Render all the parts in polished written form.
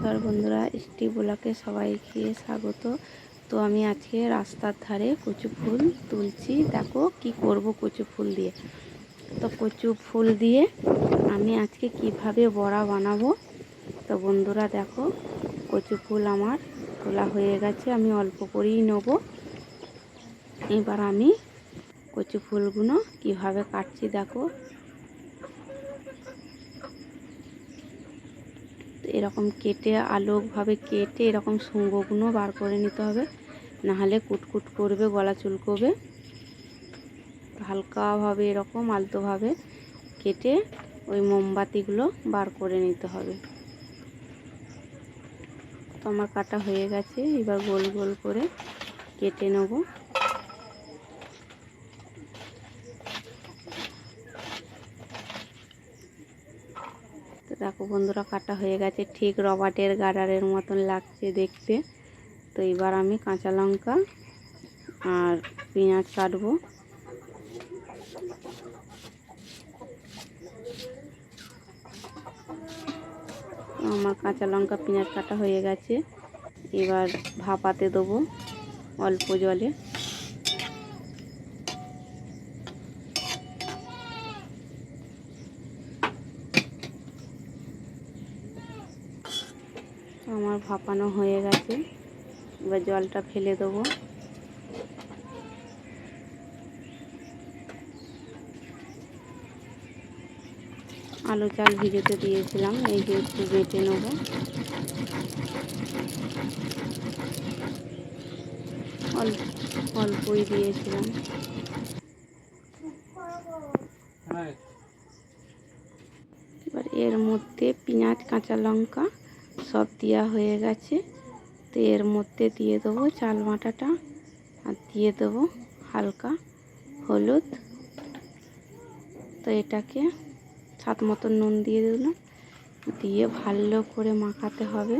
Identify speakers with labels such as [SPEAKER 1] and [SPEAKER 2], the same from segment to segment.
[SPEAKER 1] নমস্কার বন্ধুরা, স্টিভ ব্লকে সবাইকে স্বাগত। তো আমি আজকে রাস্তার ধারে কচু ফুল তুলছি। দেখো কি করব কচু ফুল দিয়ে। তো কচু ফুল দিয়ে আমি আজকে কিভাবে বড়া বানাবো। তো বন্ধুরা দেখো, কচু ফুল আমার তোলা হয়ে গেছে। আমি অল্প করেই নেব। এবার আমি কচু ফুলগুলো কিভাবে কাটছি দেখো। এরকম কেটে আলোকভাবে কেটে এরকম শুঙ্গগুলো বার করে নিতে হবে, নাহলে কুটকুট করবে, গলা চুলকোবে। হালকাভাবে এরকম আলতোভাবে কেটে ওই মোমবাতিগুলো বার করে নিতে হবে। তো আমার কাটা হয়ে গেছে। এবার গোল গোল করে কেটে নেব। তো দেখো বন্ধুরা, কাটা হয়ে গেছে, ঠিক রবার্টের গার্ডারের মতন লাগছে দেখতে। তো এবার আমি কাঁচা লঙ্কা আর পেঁয়াজ কাটবো। আমার কাঁচা লঙ্কা পেঁয়াজ কাটা হয়ে গেছে। এবার ভাপাতে দেবো অল্প জলে। আমার ভাপানো হয়ে গেছে। এবার জলটা ফেলে দেবো। আলু চাল ভিজোতে দিয়েছিলাম, এই যে একটু বেটে নেব। অল্পই দিয়েছিলাম। এবার এর মধ্যে পেঁয়াজ কাঁচা লঙ্কা সব দেওয়া হয়ে গেছে। তো এর মধ্যে দিয়ে দেবো চাল বাটাটা, আর দিয়ে দেবো হালকা হলুদ। তো এটাকে স্বাদ মতো নুন দিয়ে দিলাম, দিয়ে ভালো করে মাখাতে হবে।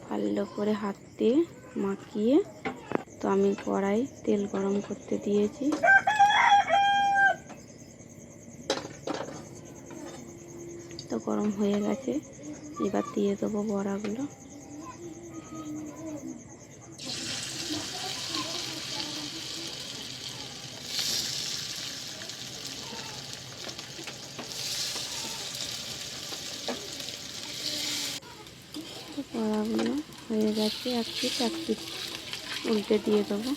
[SPEAKER 1] ভালো করে হাত দিয়ে মাখিয়ে, তো আমি কড়াই তেল গরম করতে দিয়েছি। তো গরম হয়ে গেছে। এবার দিয়ে দেবো বড়াগুলো। বড়াগুলো হয়ে গেছে, এক পিঠ উল্টে দিয়ে দেবো।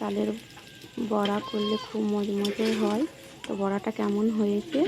[SPEAKER 1] চালের বড়া করলে খুব মজমজে হয়। তো বড়াটা কেমন হয়েছে